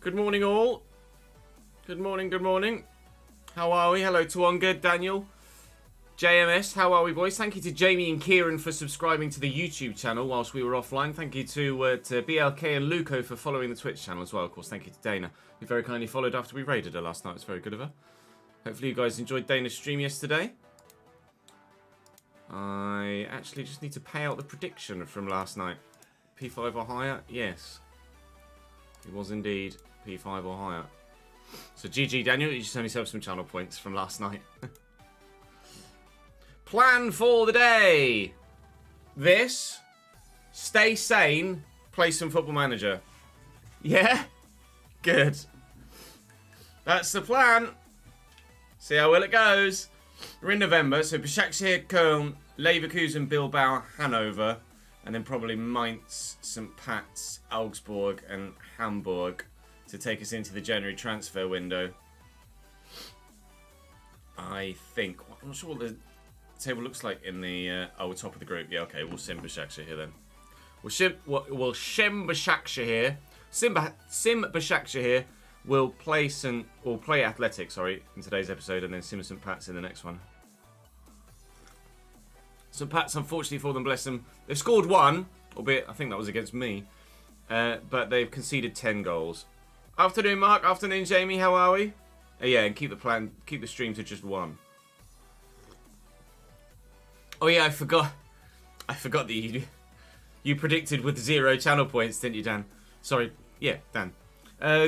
Good morning, all. Good morning, good morning. How are we? Hello to Onga, Daniel, JMS. How are we, boys? Thank you to Jamie and Kieran for subscribing to the YouTube channel whilst we were offline. Thank you to BLK and Luco for following the Twitch channel as well. Of course, thank you to Dana, who very kindly followed after we raided her last night. It was very good of her. Hopefully you guys enjoyed Dana's stream yesterday. I actually just need to pay out the prediction from last night. P5 or higher? Yes. It was indeed P5 or higher. So GG Daniel, you just earned yourself some channel points from last night. Plan for the day. This. Stay sane. Play some Football Manager. Yeah? Good. That's the plan. See how well it goes. We're in November, so Basaksehir, Koln, Leverkusen, Bilbao, Hanover, and then probably Mainz, St. Pat's, Augsburg, and Hamburg to take us into the January transfer window. I think. I'm not sure what the table looks like in the top of the group. Yeah, okay, we'll sim Basaksehir then. We'll sim Basaksehir. Sim Basaksehir. We'll play Athletic, sorry, in today's episode, and then sim St. Pat's in the next one. St. Pat's, unfortunately for them, bless them, they've scored one, albeit I think that was against me, but they've conceded 10 goals. Afternoon, Mark. Afternoon, Jamie. How are we? Yeah, and keep the stream to just one. Oh yeah, I forgot that you predicted with 0 channel points, didn't you, Dan? Sorry. Yeah, Dan.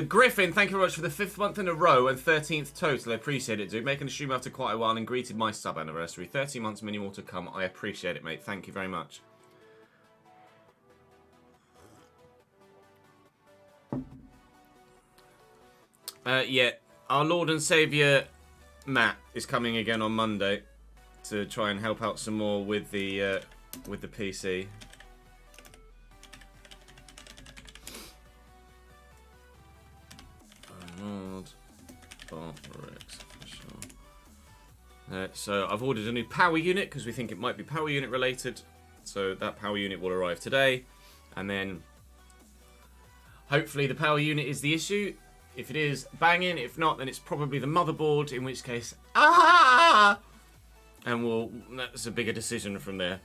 Griffin, thank you very much for the 5th month in a row and 13th total. I appreciate it, dude. Making a stream after quite a while and greeted my sub anniversary. 30 months, many more to come. I appreciate it, mate. Thank you very much. Yeah, our Lord and Saviour Matt is coming again on Monday to try and help out some more with the PC. So I've ordered a new power unit because we think it might be power unit related. So that power unit will arrive today, and then hopefully the power unit is the issue. If it is, banging. If not, then it's probably the motherboard. In which case, and that's a bigger decision from there.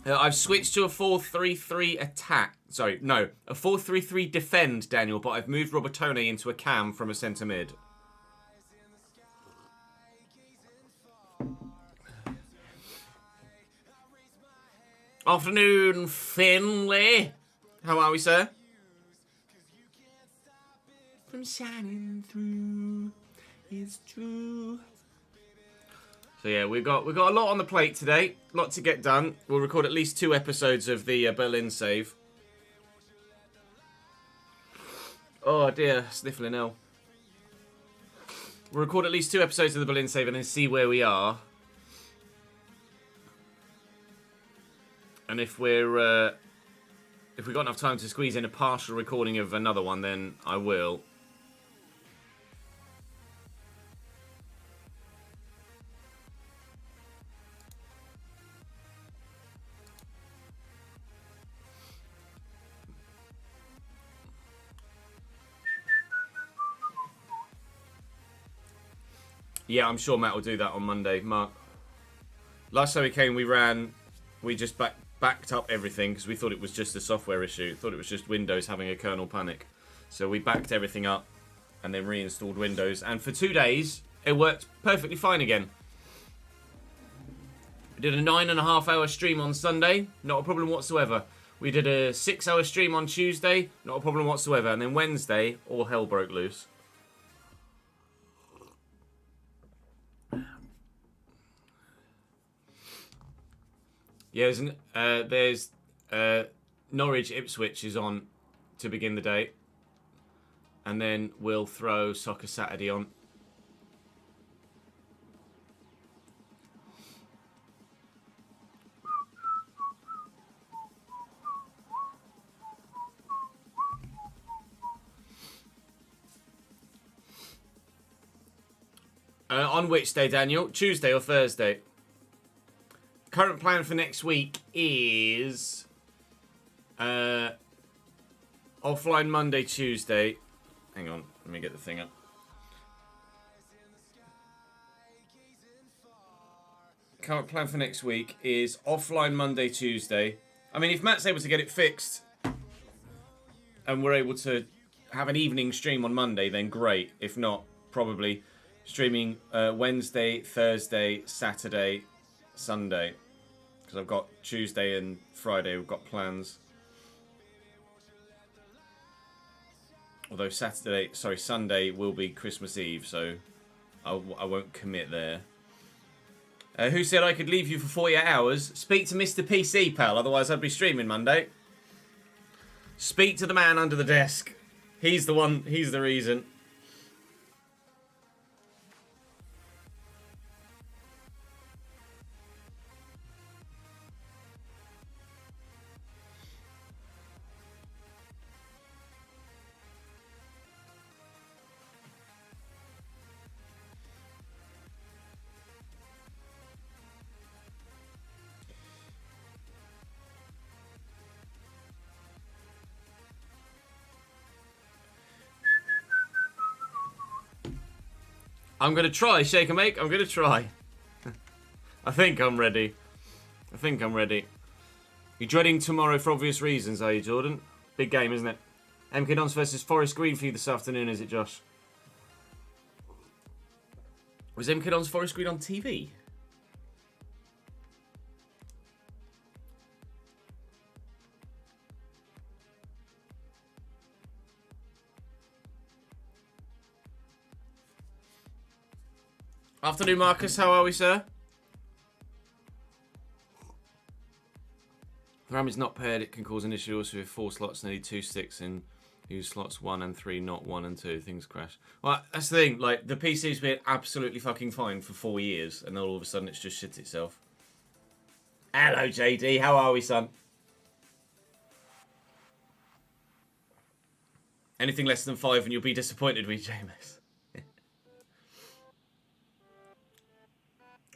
I've switched to a 4-3-3 attack. Sorry, no, a 4-3-3 defend, Daniel, but I've moved Robertone into a cam from a centre mid. Afternoon, Finley. How are we, sir? From shining through, it's true. So yeah, we've got a lot on the plate today. A lot to get done. We'll record at least 2 episodes of the Berlin save. Oh dear, sniffling ill. We'll record at least 2 episodes of the Berlin save and then see where we are. And if we've got enough time to squeeze in a partial recording of another one, then I will. Yeah, I'm sure Matt will do that on Monday. Mark, last time he came, we just backed up everything because we thought it was just a software issue. Thought it was just Windows having a kernel panic. So we backed everything up and then reinstalled Windows. And for 2 days, it worked perfectly fine again. We did a 9.5-hour stream on Sunday. Not a problem whatsoever. We did a 6-hour stream on Tuesday. Not a problem whatsoever. And then Wednesday, all hell broke loose. Yeah, there's Norwich Ipswich is on to begin the day, and then we'll throw Soccer Saturday on. On which day, Daniel? Tuesday or Thursday? Current plan for next week is on Offline Monday, Tuesday. Hang on, let me get the thing up. Current plan for next week is offline Monday, Tuesday. I mean, if Matt's able to get it fixed and we're able to have an evening stream on Monday, then great. If not, probably streaming Wednesday, Thursday, Saturday, Sunday. Because I've got Tuesday and Friday, we've got plans. Although Sunday will be Christmas Eve, so I won't commit there. Who said I could leave you for 48 hours? Speak to Mr. PC, pal, otherwise I'd be streaming Monday. Speak to the man under the desk. He's the one, he's the reason. I'm going to try, Shake and Make. I'm going to try. I think I'm ready. You're dreading tomorrow for obvious reasons, are you, Jordan? Big game, isn't it? MK Dons versus Forest Green for you this afternoon, is it, Josh? Was MK Dons Forest Green on TV? Afternoon, Marcus. How are we, sir? The RAM is not paired. It can cause an issue also with 4 slots and only 2 sticks in. Use slots 1 and 3, not 1 and 2. Things crash. Well, that's the thing. Like, the PC's been absolutely fucking fine for 4 years, and then all of a sudden it's just shit itself. Hello, JD. How are we, son? Anything less than 5 and you'll be disappointed with James.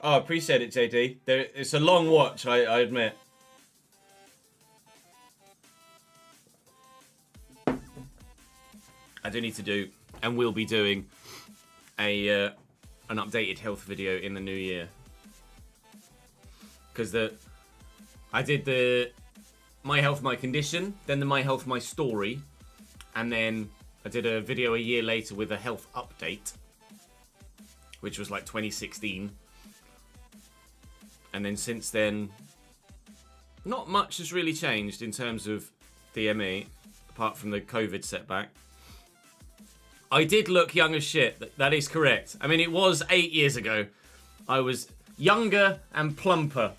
Oh, I appreciate it, JD. It's a long watch, I admit. I do need to do, and will be doing, an updated health video in the new year. Because I did the My Health, My Condition, then the My Health, My Story, and then I did a video a year later with a health update, which was like 2016. And then since then, not much has really changed in terms of DME, apart from the COVID setback. I did look young as shit, that is correct. I mean, it was 8 years ago. I was younger and plumper,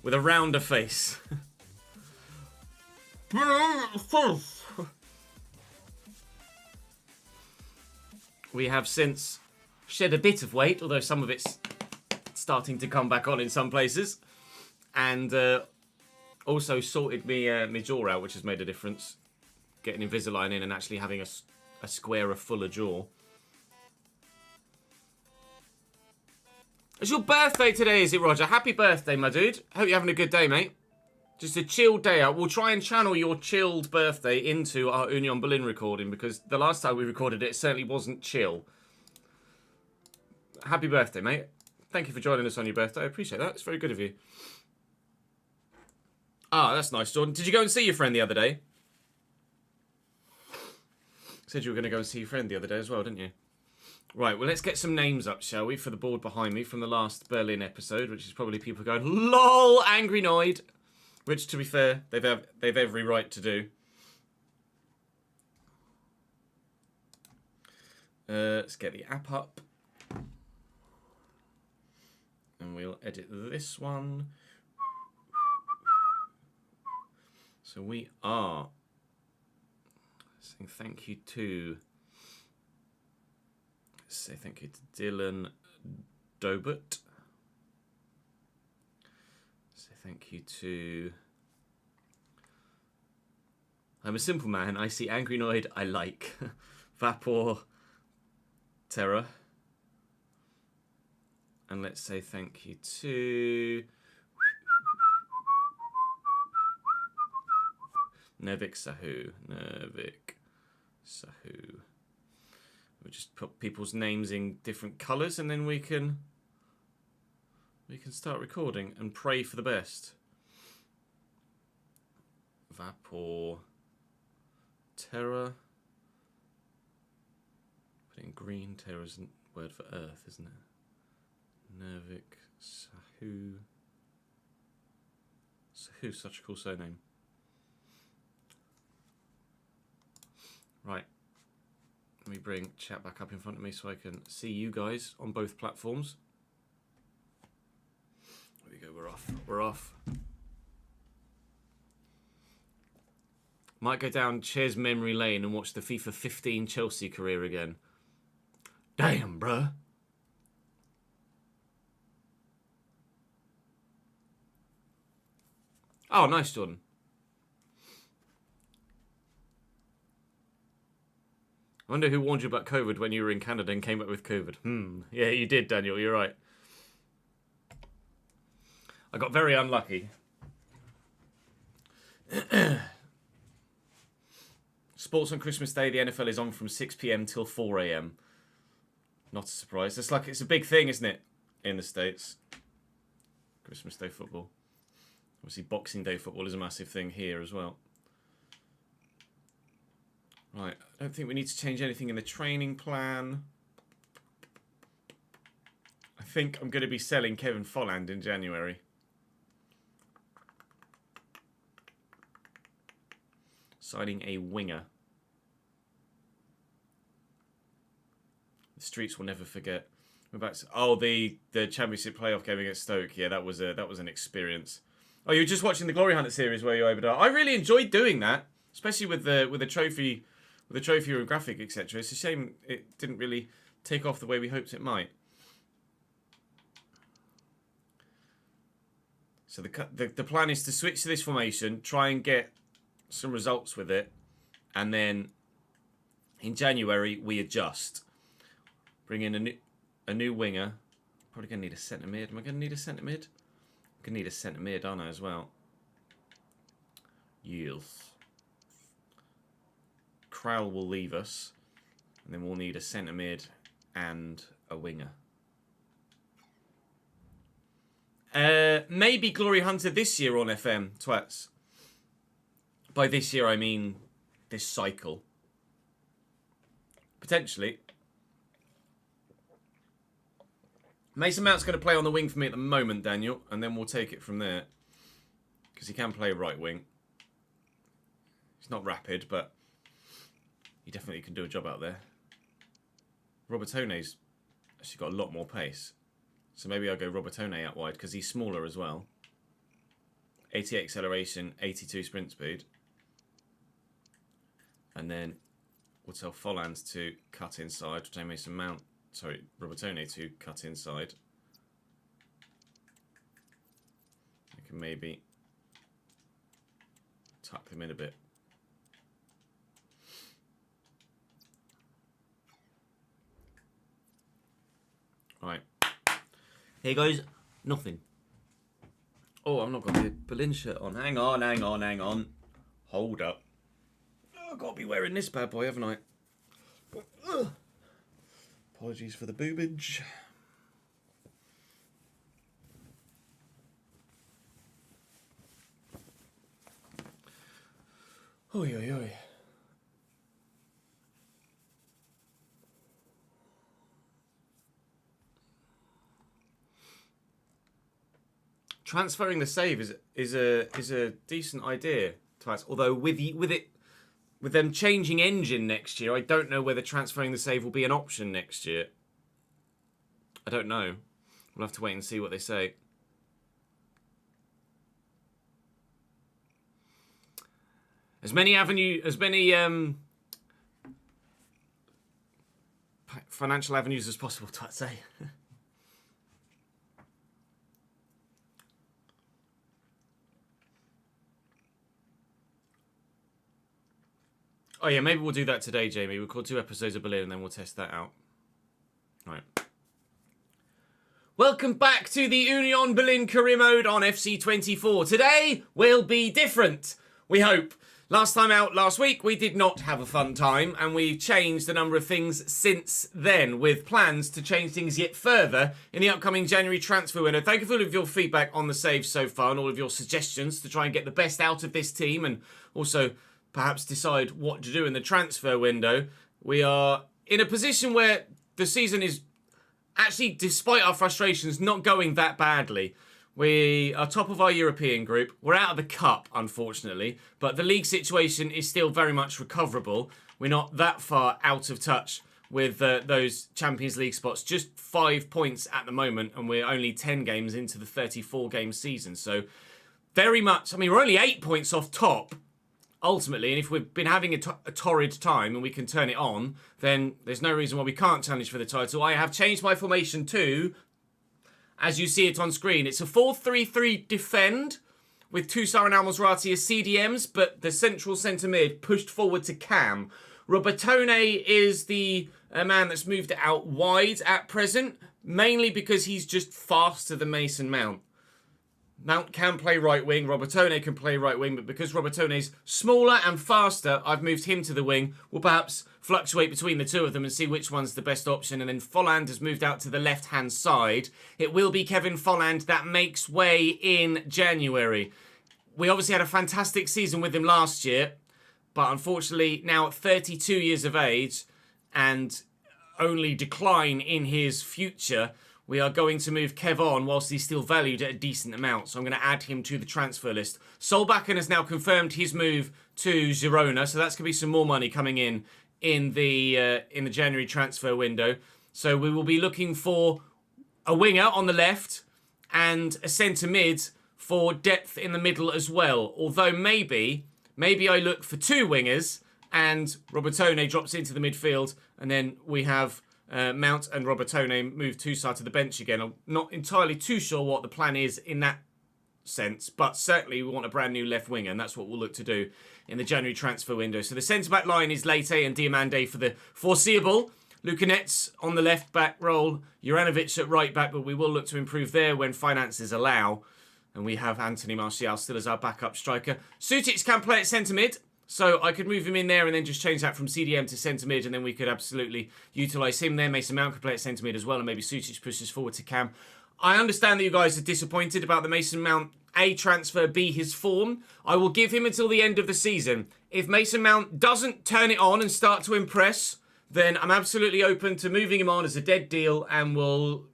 with a rounder face. We have since shed a bit of weight, although some of it's starting to come back on in some places, and also sorted me jaw out, which has made a difference. Getting Invisalign in and actually having a squarer, fuller jaw. It's your birthday today, is it, Roger? Happy birthday, my dude. Hope you're having a good day, mate. Just a chilled day out. We'll try and channel your chilled birthday into our Union Berlin recording, because the last time we recorded it certainly wasn't chill. Happy birthday, mate. Thank you for joining us on your birthday. I appreciate that. It's very good of you. Ah, that's nice, Jordan. Did you go and see your friend the other day? Said you were going to go and see your friend the other day as well, didn't you? Right, well, let's get some names up, shall we, for the board behind me from the last Berlin episode, which is probably people going, LOL, Angry Noid. Which, to be fair, they've every right to do. Let's get the app up. And we'll edit this one. So we are saying thank you to... Let's say thank you to Dylan Dobert. Say thank you to... I'm a simple man. I see Angry Noid. I like. Vapor Terror. And let's say thank you to... Nevik Sahu. Nevik Sahu. We'll just put people's names in different colours and then we can start recording and pray for the best. Vapor. Terra. Put it in green. Terra is a word for earth, isn't it? Nervik. Sahu. Sahu, such a cool surname. Right. Let me bring chat back up in front of me so I can see you guys on both platforms. There we go, we're off. We're off. Might go down Ches memory lane and watch the FIFA 15 Chelsea career again. Damn, bruh. Oh, nice, Jordan. I wonder who warned you about COVID when you were in Canada and came back with COVID. Yeah, you did, Daniel. You're right. I got very unlucky. Sports on Christmas Day, the NFL is on from 6 PM till 4 AM. Not a surprise. It's a big thing, isn't it, in the States? Christmas Day football. Obviously, Boxing Day football is a massive thing here as well. Right, I don't think we need to change anything in the training plan. I think I'm going to be selling Kevin Folland in January. Signing a winger. The streets will never forget. We're back to, the Championship playoff game against Stoke. Yeah, that was an experience. Oh, you were just watching the Glory Hunter series where you opened up. I really enjoyed doing that, especially with the trophy and graphic, etc. It's a shame it didn't really take off the way we hoped it might. So the plan is to switch to this formation, try and get some results with it, and then in January we adjust. Bring in a new winger. Probably going to need a centre mid. Am I going to need a centre mid? I'm going to need a centre mid, aren't I, as well? Yes. Crowell will leave us, and then we'll need a centre mid and a winger. Maybe Glory Hunter this year on FM, twats. By this year, I mean this cycle. Potentially. Mason Mount's going to play on the wing for me at the moment, Daniel, and then we'll take it from there. Because he can play right wing. He's not rapid, but he definitely can do a job out there. Robertone's actually got a lot more pace. So maybe I'll go Robertone out wide because he's smaller as well. 88 acceleration, 82 sprint speed. And then we'll tell Folland to cut inside. We'll tell Mason Mount, sorry, Robertone to cut inside. I can maybe tuck them in a bit. Right. Here goes nothing. Oh, I've not got the Berlin shirt on. Hang on, hang on, hang on. Hold up. Oh, I've got to be wearing this bad boy, haven't I? Apologies for the boobage. Oi, oi, oi. Transferring the save is a decent idea, Twice. Although with them changing engine next year, I don't know whether transferring the save will be an option next year. I don't know. We'll have to wait and see what they say. As many financial avenues as possible, Twat say. Oh yeah, maybe we'll do that today, Jamie. We'll call 2 episodes of Berlin and then we'll test that out. Right. Welcome back to the Union Berlin career mode on FC24. Today will be different, we hope. Last time out, last week, we did not have a fun time, and we've changed a number of things since then, with plans to change things yet further in the upcoming January transfer window. Thank you for all of your feedback on the saves so far and all of your suggestions to try and get the best out of this team and also perhaps decide what to do in the transfer window. We are in a position where the season is actually, despite our frustrations, not going that badly. We are top of our European group. We're out of the cup, unfortunately, but the league situation is still very much recoverable. We're not that far out of touch with those Champions League spots. Just 5 points at the moment, and we're only 10 games into the 34-game season. So very much, I mean, we're only 8 points off top, ultimately, and if we've been having a torrid time and we can turn it on, then there's no reason why we can't challenge for the title. I have changed my formation too. As you see it on screen, it's a 4-3-3 defend with Toussaint and Al-Masrati as CDMs, but the central centre mid pushed forward to Cam. Robertone is the man that's moved out wide at present, mainly because he's just faster than Mason Mount. Mount can play right wing, Robertone can play right wing, but because Robertone's smaller and faster, I've moved him to the wing. We'll perhaps fluctuate between the two of them and see which one's the best option. And then Folland has moved out to the left-hand side. It will be Kevin Folland that makes way in January. We obviously had a fantastic season with him last year, but unfortunately now at 32 years of age and only decline in his future, we are going to move Kev on whilst he's still valued at a decent amount. So I'm going to add him to the transfer list. Solbakken has now confirmed his move to Girona. So that's going to be some more money coming in the January transfer window. So we will be looking for a winger on the left and a centre mid for depth in the middle as well. Although maybe I look for 2 wingers and Robertone drops into the midfield, and then we have Mount and Robertone move Toussaint to the bench again. I'm not entirely too sure what the plan is in that sense, but certainly we want a brand new left winger, and that's what we'll look to do in the January transfer window. So the centre-back line is Leite and Diamande for the foreseeable. Lukanets on the left-back role, Juranovic at right-back, but we will look to improve there when finances allow. And we have Anthony Martial still as our backup striker. Sutic can play at centre-mid, so I could move him in there and then just change that from CDM to centre-mid, and then we could absolutely utilise him there. Mason Mount could play at centre-mid as well, and maybe Sutic pushes forward to Cam. I understand that you guys are disappointed about the Mason Mount A transfer, B his form. I will give him until the end of the season. If Mason Mount doesn't turn it on and start to impress, then I'm absolutely open to moving him on as a dead deal, and we'll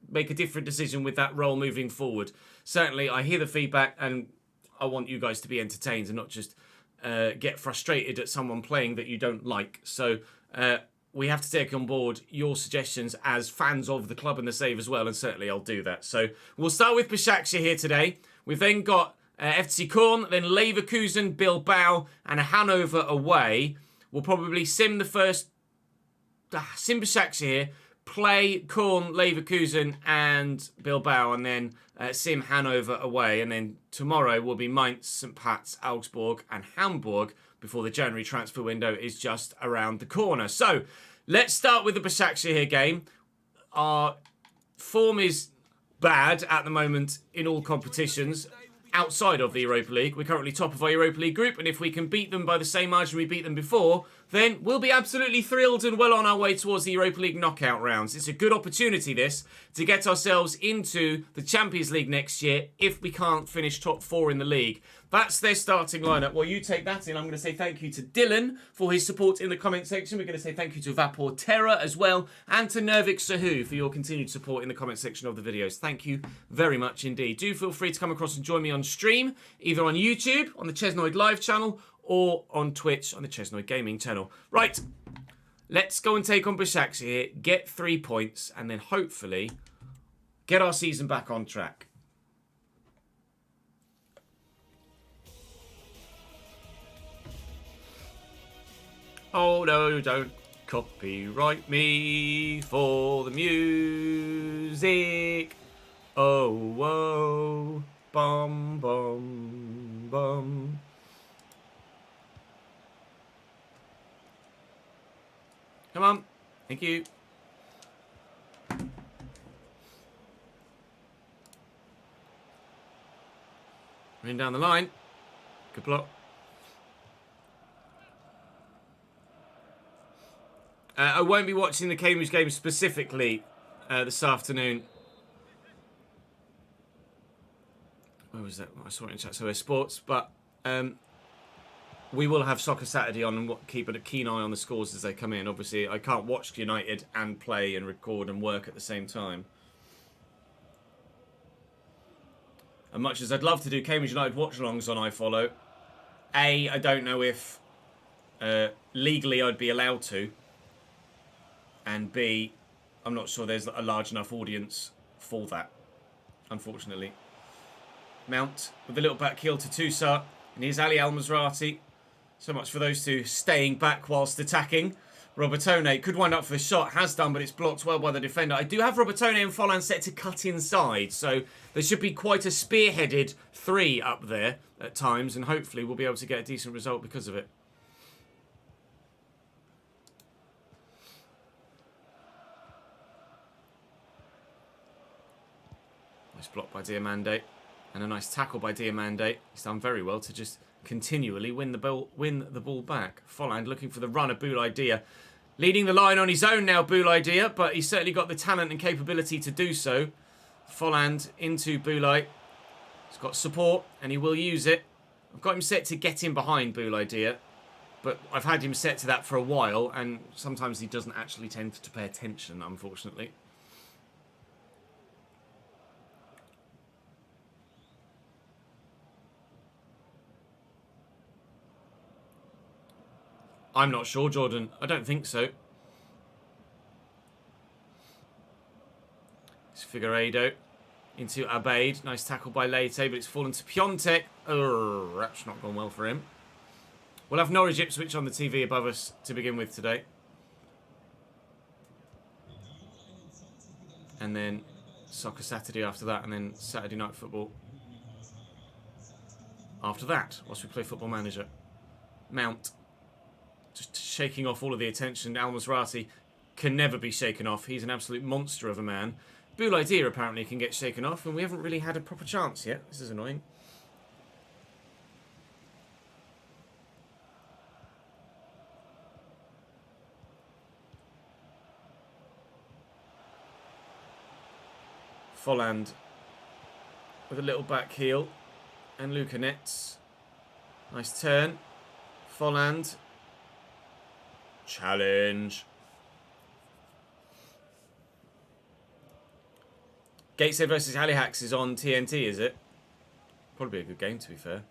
make a different decision with that role moving forward. Certainly, I hear the feedback, and I want you guys to be entertained and not just get frustrated at someone playing that you don't like. So we have to take on board your suggestions as fans of the club and the save as well, and certainly I'll do that. So we'll start with Basaksehir here today. We've then got FC Koln, then Leverkusen, Bilbao, and Hanover away. We'll probably sim the first... sim Basaksehir, play Koln, Leverkusen, and Bilbao, and then sim Hanover away. And then tomorrow will be Mainz, St. Pat's, Augsburg, and Hamburg before the January transfer window is just around the corner. So let's start with the Basaksehir game. Our form is bad at the moment in all competitions outside of the Europa League. We're currently top of our Europa League group, and if we can beat them by the same margin we beat them before, then we'll be absolutely thrilled and well on our way towards the Europa League knockout rounds. It's a good opportunity, this, to get ourselves into the Champions League next year if we can't finish top 4 in the league. That's their starting lineup. Well, you take that in. I'm going to say thank you to Dylan for his support in the comment section. We're going to say thank you to Vapor Terra as well, and to Nervik Sahu for your continued support in the comment section of the videos. Thank you very much indeed. Do feel free to come across and join me on stream, either on YouTube, on the Chesnoid Live channel, or on Twitch, on the Chesnoid Gaming channel. Right, let's go and take on Basaksehir, get 3 points, and then hopefully get our season back on track. Oh no, don't copyright me for the music. Oh, whoa, bum, bum, bum. Come on, thank you. Running down the line. Good block. I won't be watching the Cambridge game specifically this afternoon. Where was that? I saw it in chat. So sports, but we will have Soccer Saturday on and keep a keen eye on the scores as they come in. Obviously, I can't watch United and play and record and work at the same time. And much as I'd love to do Cambridge United watch-alongs on iFollow, A, I don't know if legally I'd be allowed to, and B, I'm not sure there's a large enough audience for that, unfortunately. Mount with a little back heel to Toussaint, and here's Ali Al-Mazrati. So much for those two staying back whilst attacking. Robertone could wind up for the shot, has done, but it's blocked well by the defender. I do have Robertone and Folland set to cut inside, so there should be quite a spearheaded 3 up there at times, and hopefully we'll be able to get a decent result because of it. Nice block by Diamande, and a nice tackle by Diamande. He's done very well to just continually win the ball back. Folland looking for the run of Boulaye, leading the line on his own now, Boulaye, but he's certainly got the talent and capability to do so. Folland into Boulaye. He's got support and he will use it. I've got him set to get in behind Boulaye, but I've had him set to that for a while, and sometimes he doesn't actually tend to pay attention, unfortunately. I'm not sure, Jordan. I don't think so. It's Figueiredo into Abeid. Nice tackle by Leite, but it's fallen to Piontek. Oh, that's not gone well for him. We'll have Norwich Ipswich on the TV above us to begin with today. And then Soccer Saturday after that, and then Saturday Night Football after that, whilst we play Football Manager. Mount. Just shaking off all of the attention. Al-Mazrati can never be shaken off. He's an absolute monster of a man. Boulaye apparently can get shaken off, and we haven't really had a proper chance yet. This is annoying. Folland with a little back heel. And Luca Netz. Nice turn. Folland. Challenge. Gateshead versus Halifax is on TNT, is it? Probably a good game, to be fair.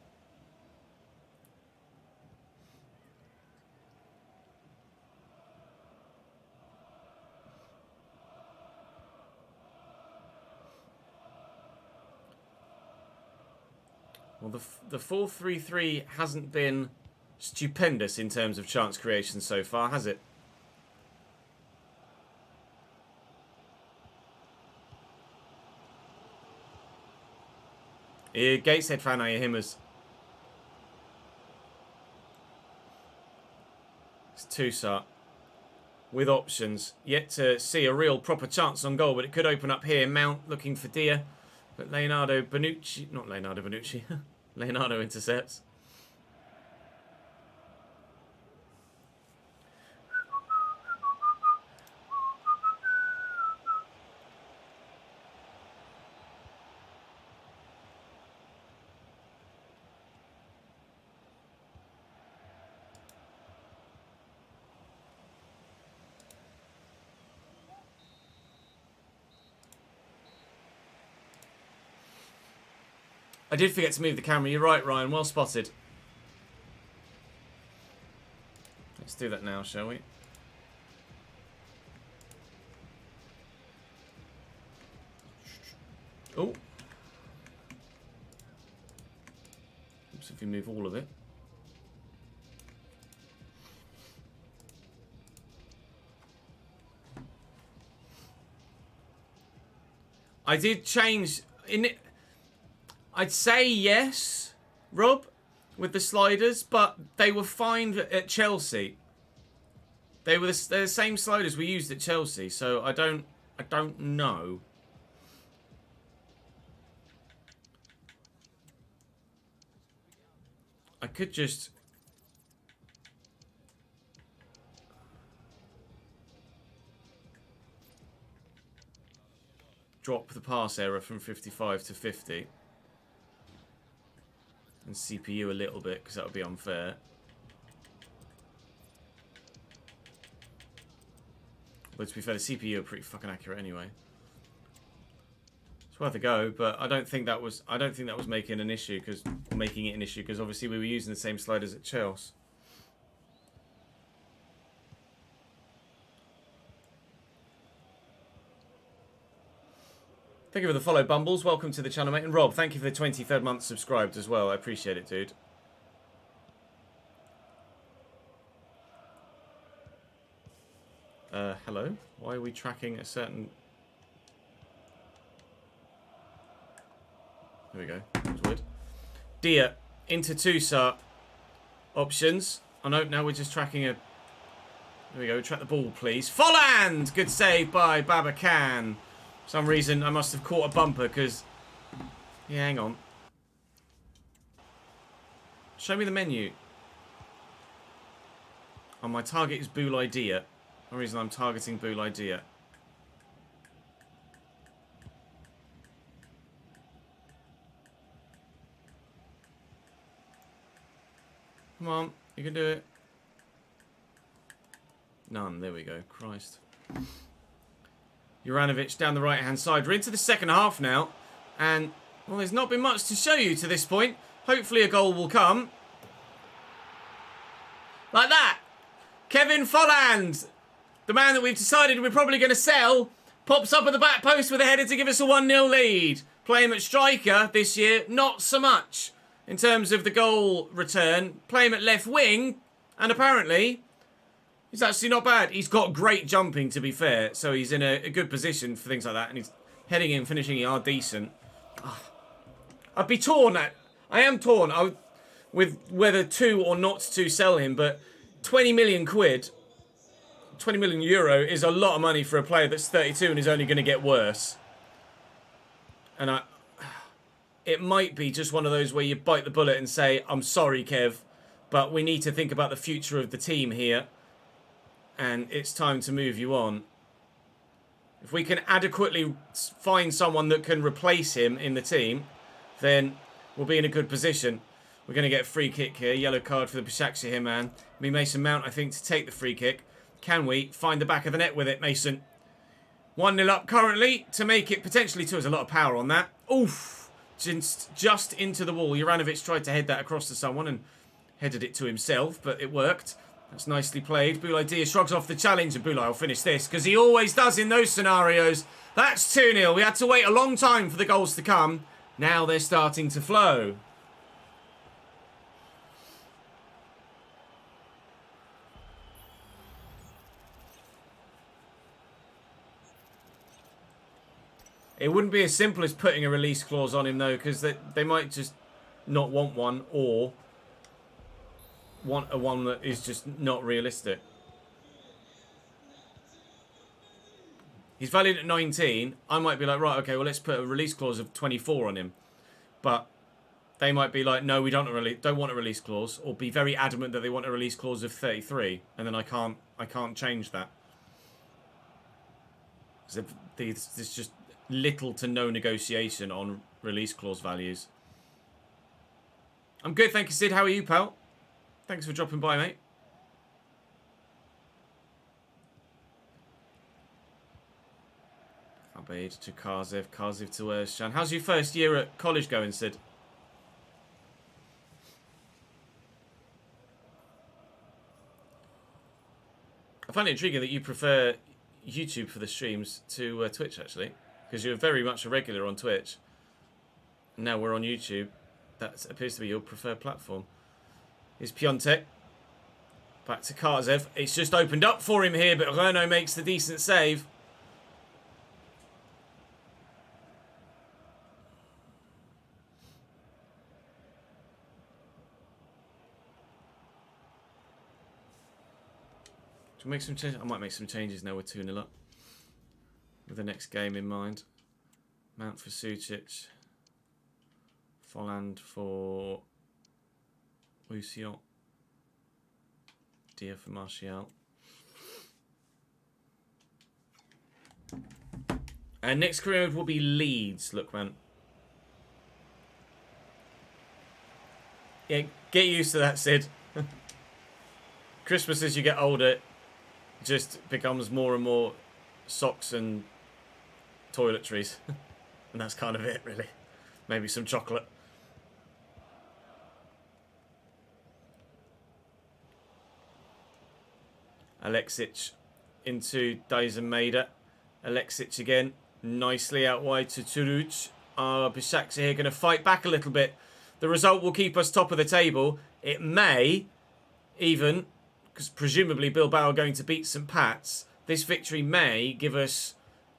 Well, the 4-3-3 hasn't been stupendous in terms of chance creation so far, has it? Gateshead fan, are you himmers? It's Toussaint with options. Yet to see a real proper chance on goal, but it could open up here. Mount looking for Dia, but Leonardo Bonucci, not Leonardo Bonucci, Leonardo intercepts. I did forget to move the camera. You're right, Ryan. Well spotted. Let's do that now, shall we? Oh. Oops, if you move all of it. I did change in it. I'd say yes, Rob, with the sliders, but they were fine at Chelsea. They're the same sliders we used at Chelsea, so I don't know. I could just drop the pass error from 55 to 50. And CPU a little bit, because that would be unfair. But to be fair, the CPU are pretty fucking accurate anyway. It's worth a go, but I don't think that was making it an issue because obviously we were using the same sliders at Chelsea. Thank you for the follow, Bumbles. Welcome to the channel, mate. And Rob, thank you for the 23rd month subscribed as well. I appreciate it, dude. Hello? Why are we tracking a certain... There we go. That's weird. Dia, into Tusa. Options. Oh no, now we're just tracking a... There we go. Track the ball, please. Folland! Good save by Babakan. For some reason, I must have caught a bumper because... Yeah, hang on. Show me the menu. Oh, my target is Boulay Dia. For some reason, I'm targeting Boulay Dia. Come on, you can do it. None, there we go. Christ. Juranovic down the right-hand side. We're into the second half now. And, well, there's not been much to show you to this point. Hopefully a goal will come. Like that. Kevin Folland, the man that we've decided we're probably going to sell, pops up at the back post with a header to give us a 1-0 lead. Play him at striker this year, not so much in terms of the goal return. Play him at left wing, and apparently he's actually not bad. He's got great jumping, to be fair, so he's in a good position for things like that, and he's heading in, finishing, he are decent. Oh, I'd be torn. I am torn with whether to or not to sell him, but 20 million quid, 20 million euro is a lot of money for a player that's 32 and is only going to get worse. And it might be just one of those where you bite the bullet and say, I'm sorry, Kev, but we need to think about the future of the team here, and it's time to move you on. If we can adequately find someone that can replace him in the team, then we'll be in a good position. We're going to get a free kick here. Yellow card for the Basaksehir man. Be Mason Mount, I think, to take the free kick. Can we find the back of the net with it, Mason? 1-0 up currently to make it potentially 2. There's a lot of power on that. Oof. Just into the wall. Juranovic tried to head that across to someone and headed it to himself, but it worked. That's nicely played. Boulay Dia shrugs off the challenge, and Boulay will finish this, because he always does in those scenarios. That's 2-0. We had to wait a long time for the goals to come. Now they're starting to flow. It wouldn't be as simple as putting a release clause on him, though, because they might just not want one, or want a one that is just not realistic. He's valued at 19. I might be like, right, okay, well, let's put a release clause of 24 on him. But they might be like, no, we don't want a release clause, or be very adamant that they want a release clause of 33, and then I can't change that. So there's just little to no negotiation on release clause values. I'm good, thank you, Sid. How are you, pal? Thanks for dropping by, mate. Abeid to Kazev, Kazev to Erzcan. How's your first year at college going, Sid? I find it intriguing that you prefer YouTube for the streams to Twitch, actually, because you're very much a regular on Twitch. Now we're on YouTube. That appears to be your preferred platform. Here's Piontek. Back to Kazev. It's just opened up for him here, but Renault makes the decent save. Should we make some changes? I might make some changes now we're 2-0 up. With the next game in mind. Mount for Sucic. Folland for Roussillon. Dia for Martial. And next career mode will be Leeds. Look, man. Yeah, get used to that, Sid. Christmas, as you get older, just becomes more and more socks and toiletries. And that's kind of it, really. Maybe some chocolate. Alexic into Dyson Maida. Alexic again. Nicely out wide to Turuc. Basaksehir going to fight back a little bit. The result will keep us top of the table. It may even, because presumably Bilbao are going to beat St. Pat's, this victory may give us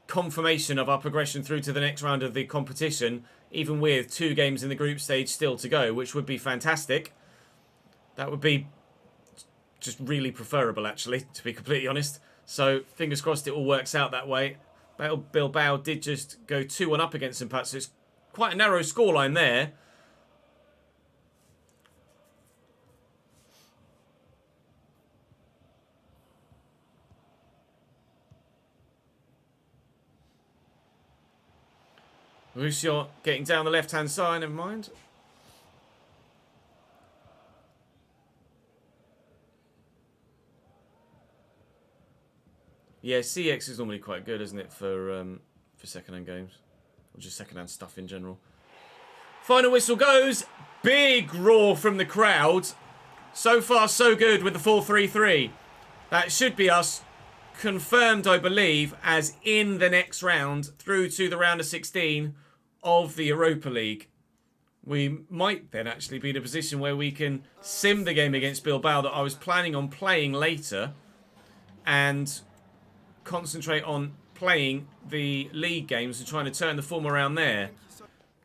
confirmation of our progression through to the next round of the competition, even with 2 games in the group stage still to go, which would be fantastic. That would be just really preferable, actually, to be completely honest. So, fingers crossed it all works out that way. Bilbao did just go 2-1 up against St. Pat's, so it's quite a narrow scoreline there. Roussillon getting down the left-hand side, never mind. Yeah, CX is normally quite good, isn't it, for second-hand games? Or just second-hand stuff in general. Final whistle goes. Big roar from the crowd. So far, so good with the 4-3-3. That should be us confirmed, I believe, as in the next round through to the round of 16 of the Europa League. We might then actually be in a position where we can sim the game against Bilbao that I was planning on playing later and concentrate on playing the league games and trying to turn the form around there.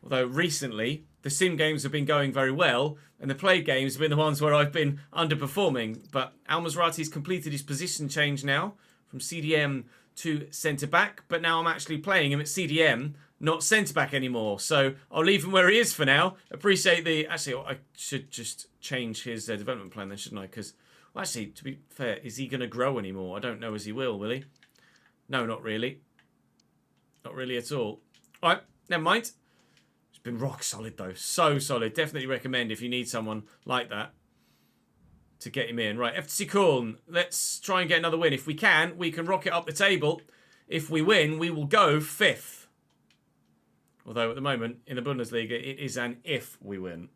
Although recently, the sim games have been going very well and the played games have been the ones where I've been underperforming. But Al Maserati's completed his position change now from CDM to centre-back. But now I'm actually playing him at CDM, not centre-back anymore. So I'll leave him where he is for now. Appreciate the... Actually, I should just change his development plan then, shouldn't I? Because, well, actually, to be fair, is he going to grow anymore? I don't know as he will he? No, not really. Not really at all. All right, never mind. It's been rock solid, though. So solid. Definitely recommend if you need someone like that to get him in. Right, FC Koln. Let's try and get another win. If we can rocket up the table. If we win, we will go 5th. Although at the moment, in the Bundesliga, it is an if we win.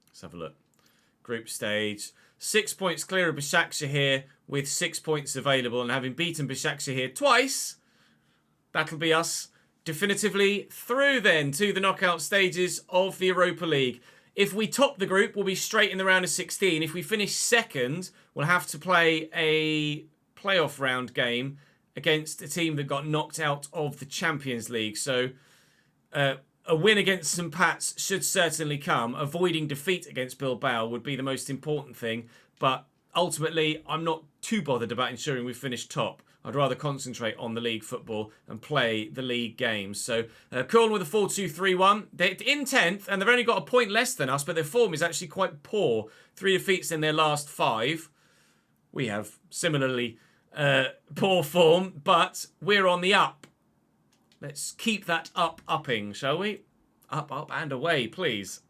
Let's have a look. Group stage. 6 points clear of Basaksehir with 6 points available. And having beaten Basaksehir twice, that'll be us definitively through then to the knockout stages of the Europa League. If we top the group, we'll be straight in the round of 16. If we finish second, we'll have to play a playoff round game against a team that got knocked out of the Champions League. So a win against St. Pat's should certainly come. Avoiding defeat against Bilbao would be the most important thing. But ultimately, I'm not too bothered about ensuring we finish top. I'd rather concentrate on the league football and play the league games. So, Koln with a 4-2-3-1. They're in 10th, and they've only got a point less than us, but their form is actually quite poor. 3 defeats in their last 5. We have similarly poor form, but we're on the up. Let's keep that upping, shall we? Up, up, and away, please.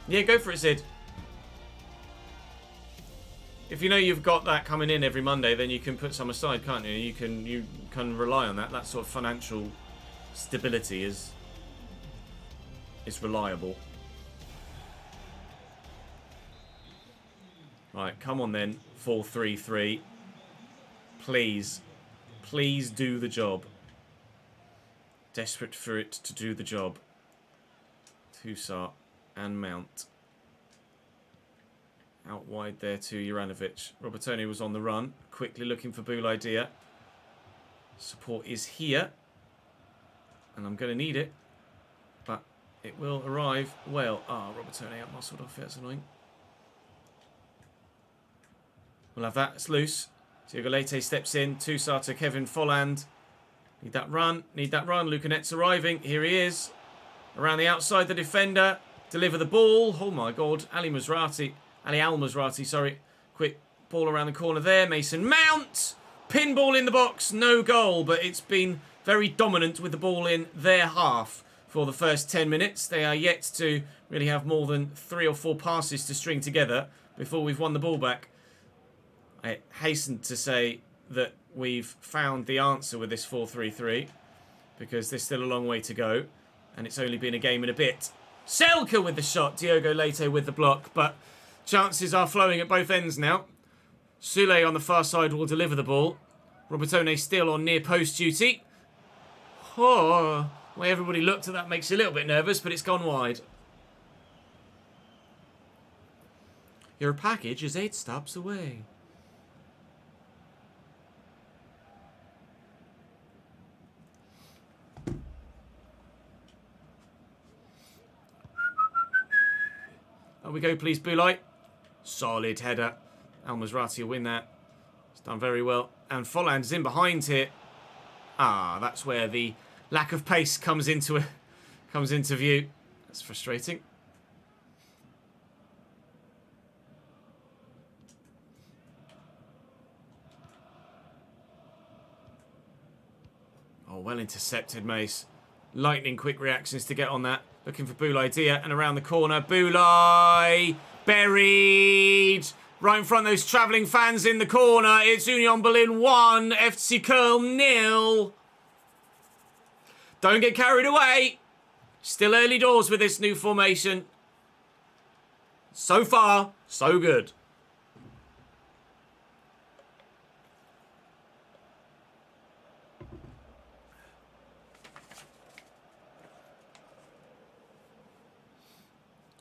Yeah, go for it, Sid. If you know you've got that coming in every Monday, then you can put some aside, can't you? You can rely on that. That sort of financial stability is reliable. Right, come on then. 4-3-3. Please. Please do the job. Desperate for it to do the job. Toussaint and Mount. Out wide there to Juranovic. Robertone was on the run. Quickly looking for Boulaïdia. Support is here. And I'm going to need it. But it will arrive well. Ah, Robertone out muscled off. That's annoying. We'll have that. It's loose. Diogo Leite steps in. Toussaint to Kevin Folland. Need that run. Need that run. Lucanet's arriving. Here he is. Around the outside, the defender. Deliver the ball. Oh my God. Ali Al Mazrati, sorry. Quick ball around the corner there. Mason Mount. Pinball in the box. No goal, but it's been very dominant with the ball in their half for the first 10 minutes. They are yet to really have more than 3 or 4 passes to string together before we've won the ball back. I hasten to say that we've found the answer with this 4-3-3 because there's still a long way to go and it's only been a game and a bit. Selke with the shot, Diogo Leite with the block, but chances are flowing at both ends now. Sule on the far side will deliver the ball. Robertone still on near post duty. Oh, the way everybody looked at that makes you a little bit nervous, but it's gone wide. Your package is 8 stops away. There we go, please, Boulay. Solid header. Al Mazrati will win that. It's done very well. And Folland's in behind here. Ah, that's where the lack of pace comes into view. That's frustrating. Oh, well intercepted, Mace. Lightning quick reactions to get on that. Looking for Boulaïdia and around the corner. Boulay buried. Right in front of those travelling fans in the corner. It's Union Berlin 1, FC Koln 0. Don't get carried away. Still early doors with this new formation. So far, so good.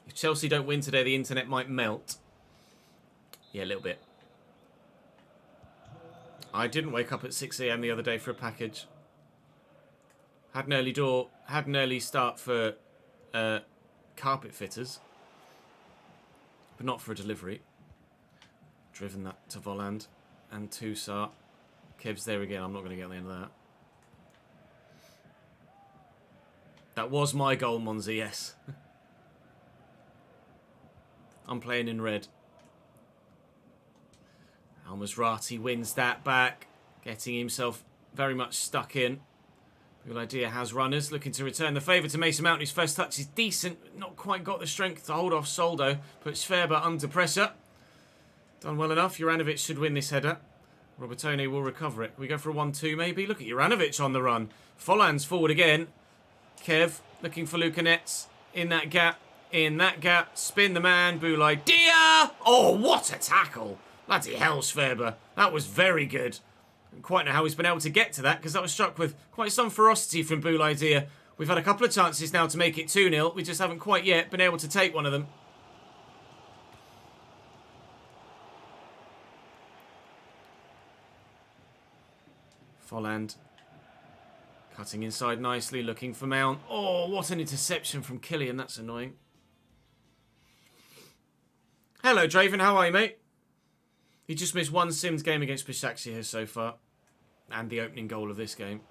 If Chelsea don't win today, the internet might melt. Yeah, a little bit. I didn't wake up at 6 AM the other day for a package. Had an early start for carpet fitters. But not for a delivery. Driven that to Volland and Toussaint. Kev's there again. I'm not going to get on the end of that. That was my goal, Monza, yes. I'm playing in red. Al Mazrati wins that back, getting himself very much stuck in. Boulaïdia has runners, looking to return the favour to Mason Mount, whose first touch is decent, but not quite got the strength to hold off Soldo. Puts Ferber under pressure. Done well enough. Juranovic should win this header. Robertone will recover it. We go for a 1-2 maybe. Look at Juranovic on the run. Folland's forward again. Kev looking for Lucanets in that gap. In that gap. Spin the man. Boulaïdia. Oh, what a tackle. Bloody hell, Ferber. That was very good. I don't quite know how he's been able to get to that because that was struck with quite some ferocity from Boulaïdia. We've had a couple of chances now to make it 2-0. We just haven't quite yet been able to take one of them. Folland cutting inside nicely, looking for Mount. Oh, what an interception from Killian. That's annoying. Hello, Draven. How are you, mate? He just missed one Sims game against Basaksehir so far. And the opening goal of this game.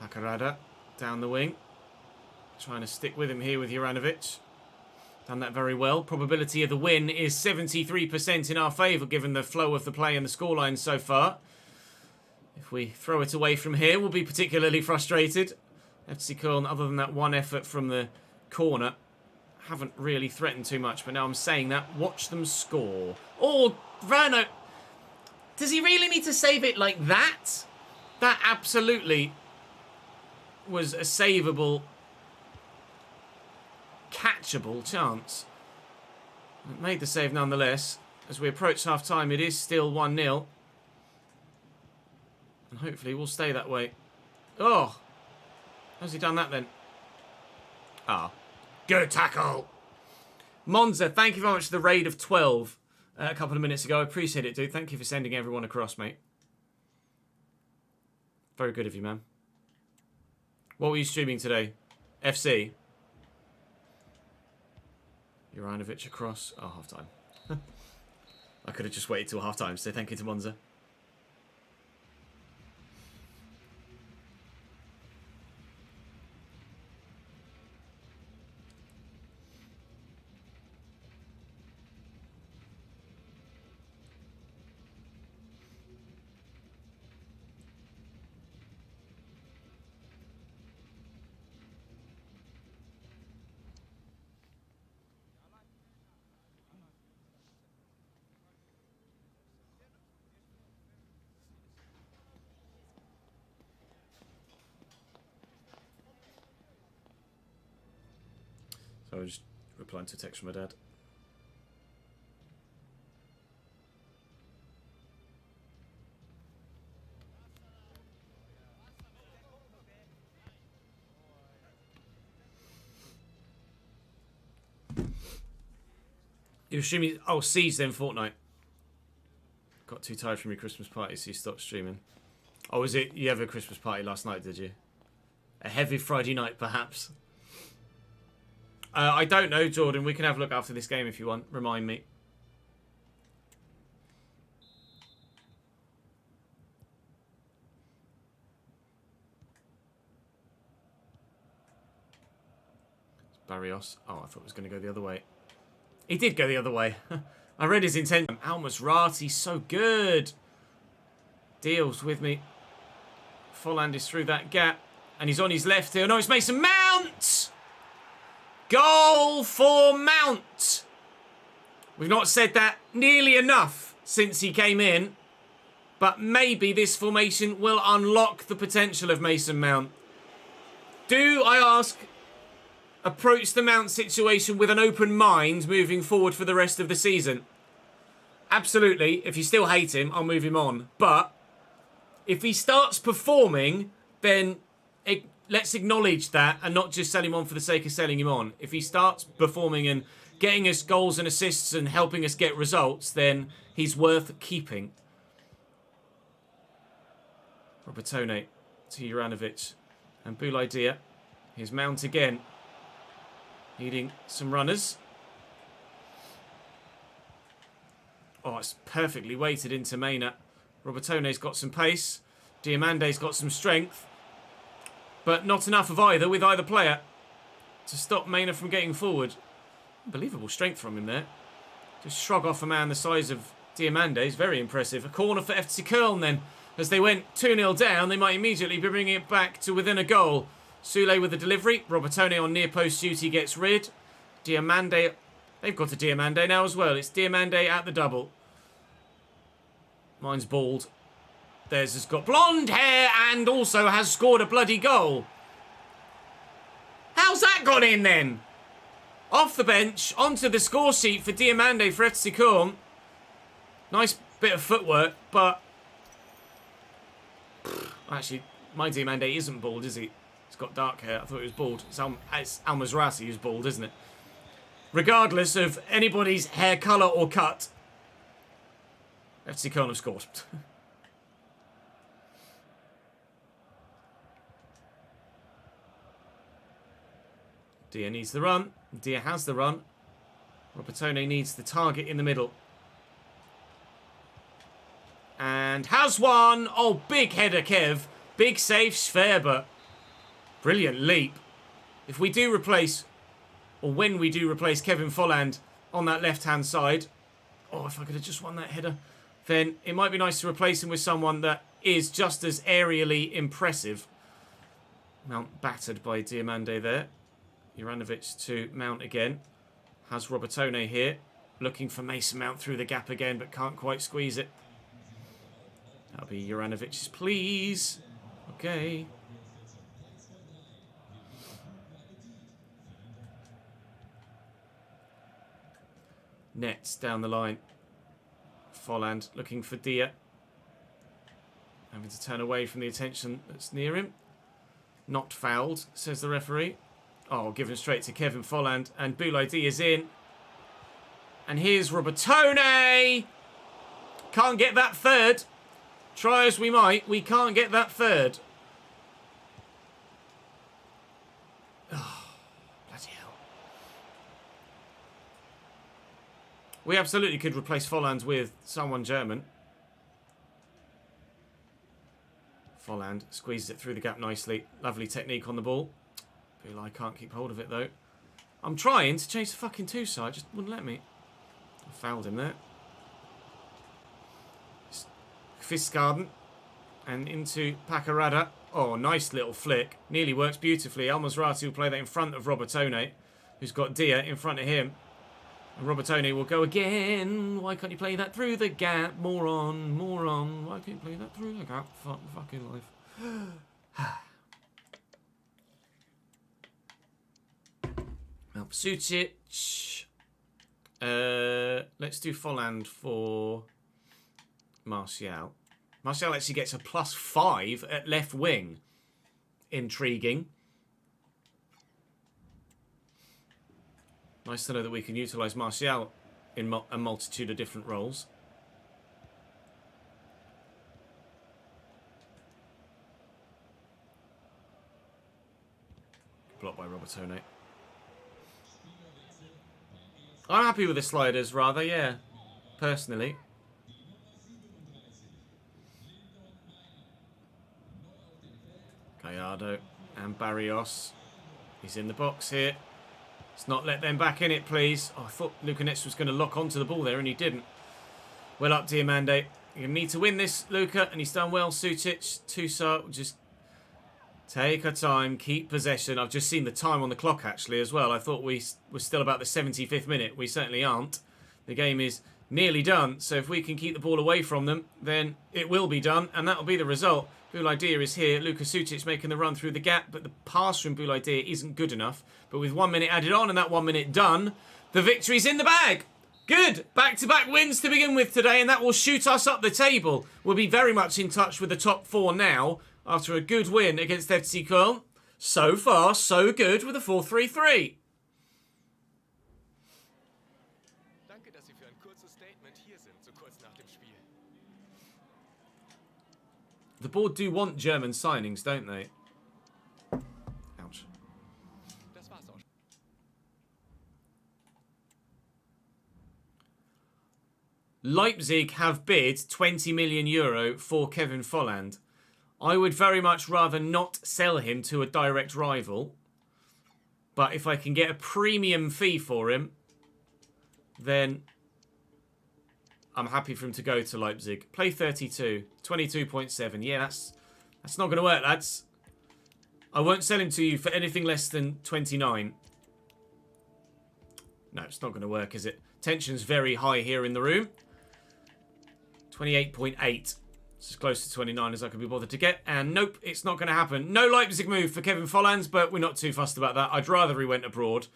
Pakarada down the wing. Trying to stick with him here with Juranovic. Done that very well. Probability of the win is 73% in our favour, given the flow of the play and the scoreline so far. If we throw it away from here, we'll be particularly frustrated. FC Koln, other than that one effort from the corner, haven't really threatened too much. But now I'm saying that, watch them score. Oh, Verno. Does he really need to save it like that? That absolutely was a savable, catchable chance. It made the save nonetheless. As we approach half-time, it is still 1-0. And hopefully we'll stay that way. Oh! How's he done that then? Ah. Good tackle. Monza, thank you very much for the raid of 12 a couple of minutes ago. I appreciate it, dude. Thank you for sending everyone across, mate. Very good of you, man. What were you streaming today? FC? Juranovic across. Oh, half-time. I could have just waited till half-time, so thank you to Monza. So I was just replying to a text from my dad. You're streaming... Oh, Siege then, Fortnite. Got too tired from your Christmas party, so you stopped streaming. Oh, was it... You have a Christmas party last night, did you? A heavy Friday night, perhaps? I don't know, Jordan. We can have a look after this game if you want. Remind me. Barrios. Oh, I thought it was going to go the other way. He did go the other way. I read his intent. Al-Masrati's so good. Deals with me. Folland is through that gap. And he's on his left here. No, it's Mason Mount! Goal for Mount! We've not said that nearly enough since he came in. But maybe this formation will unlock the potential of Mason Mount. Do, I ask, approach the Mount situation with an open mind moving forward for the rest of the season? Absolutely. If you still hate him, I'll move him on. But if he starts performing, then let's acknowledge that and not just sell him on for the sake of selling him on. If he starts performing and getting us goals and assists and helping us get results, then he's worth keeping. Robertone to Juranovic and Boulaidia. Here's Mount again. Needing some runners. Oh, it's perfectly weighted into Mena. Robertone's got some pace. Diamande's got some strength. But not enough of either with either player to stop Mena from getting forward. Unbelievable strength from him there. Just shrug off a man the size of Diamande is very impressive. A corner for FC Koln then. As they went 2-0 down, they might immediately be bringing it back to within a goal. Sule with the delivery. Robertone on near post duty gets rid. Diamande. They've got a Diamande now as well. It's Diamande at the double. Mine's bald. Theirs has got blonde hair and also has scored a bloody goal. How's that gone in then? Off the bench, onto the score sheet for Diamande for FC Koln. Nice bit of footwork, but... Actually, my Diamande isn't bald, is he? He's got dark hair. I thought he was bald. It's Al-Masrati who's bald, isn't it? Regardless of anybody's hair colour or cut, FC Koln have scored. Dia needs the run. Dia has the run. Robertone needs the target in the middle. And has one. Oh, big header, Kev. Big save, Schwerber. Brilliant leap. If we do replace, or when we do replace Kevin Folland on that left-hand side, oh, if I could have just won that header, then it might be nice to replace him with someone that is just as aerially impressive. Mount battered by Diamande there. Juranovic to Mount again. Has Robertone here. Looking for Mason Mount through the gap again, but can't quite squeeze it. That'll be Juranovic's, please. Okay. Nets down the line. Folland looking for Dia. Having to turn away from the attention that's near him. Not fouled, says the referee. Oh, given straight to Kevin Folland. And Boulaidi is in. And here's Robertone. Can't get that third. Try as we might, we can't get that third. Oh, bloody hell. We absolutely could replace Folland with someone German. Folland squeezes it through the gap nicely. Lovely technique on the ball. I can't keep hold of it though. I'm trying to chase the fucking two side, just wouldn't let me. I fouled him there. Fiskarden. And into Pacarada. Oh, nice little flick. Nearly works beautifully. El Maserati will play that in front of Robertone, who's got Dia in front of him. And Robertone will go again. Why can't you play that through the gap? Moron, moron. Why can't you play that through the gap? Fucking life. Sucic. Let's do Folland for Martial. Martial actually gets a +5 at left wing. Intriguing. Nice to know that we can utilise Martial in a multitude of different roles. Blocked by Robertone. I'm happy with the sliders, rather, yeah. Personally. Gallardo and Barrios. He's in the box here. Let's not let them back in it, please. Oh, I thought Lucanets was going to lock onto the ball there, and he didn't. Well up, Diamande. You need to win this, Luca, and he's done well. Sucic, Toussaint, just take our time, keep possession. I've just seen the time on the clock, actually, as well. I thought we were still about the 75th minute. We certainly aren't. The game is nearly done, so if we can keep the ball away from them, then it will be done, and that will be the result. Bouladia is here. Luka Sucic making the run through the gap, but the pass from Bouladia isn't good enough. But with 1 minute added on and that 1 minute done, the victory's in the bag. Good. Back-to-back wins to begin with today, and that will shoot us up the table. We'll be very much in touch with the top 4 now after a good win against FC Koln. So far, so good with a 4-3-3. The board do want German signings, don't they? Ouch. Leipzig have bid €20 million for Kevin Folland. I would very much rather not sell him to a direct rival. But if I can get a premium fee for him, then I'm happy for him to go to Leipzig. Play 32. 22.7. Yeah, that's not going to work, lads. I won't sell him to you for anything less than 29. No, it's not going to work, is it? Tension's very high here in the room. 28.8. It's as close to 29 as I can be bothered to get. And nope, it's not going to happen. No Leipzig move for Kevin Folland, but we're not too fussed about that. I'd rather he went abroad.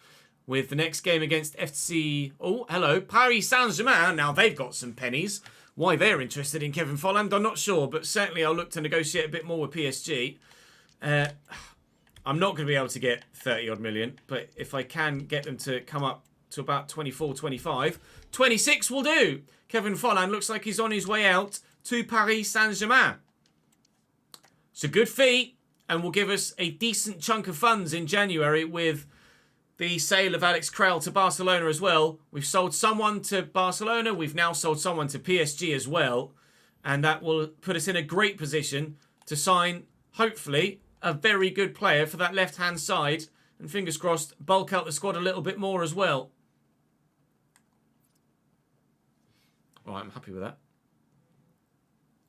With the next game against FC... Oh, hello. Paris Saint-Germain. Now, they've got some pennies. Why they're interested in Kevin Folland, I'm not sure. But certainly, I'll look to negotiate a bit more with PSG. I'm not going to be able to get 30-odd million. But if I can get them to come up to about 24, 25, 26 will do. Kevin Folland looks like he's on his way out to Paris Saint-Germain. It's a good fee. And will give us a decent chunk of funds in January with the sale of Alex Krell to Barcelona as well. We've sold someone to Barcelona. We've now sold someone to PSG as well. And that will put us in a great position to sign, hopefully, a very good player for that left-hand side. And fingers crossed, bulk out the squad a little bit more as well. All right, I'm happy with that.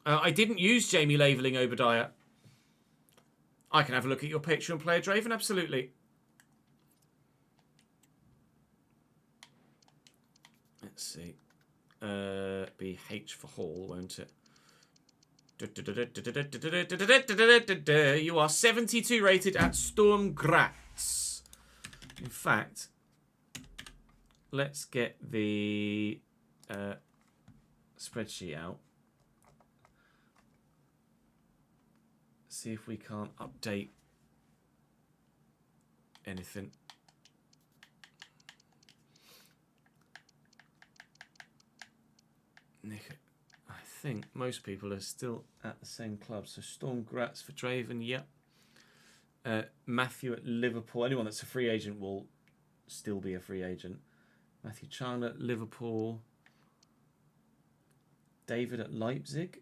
I didn't use Jamie labelling Obadiah. I can have a look at your Patreon player, Draven, absolutely. Let's see. Be H for Hall, won't it? You are 72 rated at Sturm Graz. In fact, let's get the spreadsheet out. See if we can't update anything. Nick, I think most people are still at the same club. So Storm Gratz for Draven, yep. Matthew at Liverpool. Anyone that's a free agent will still be a free agent. Matthew Chandler at Liverpool. David at Leipzig.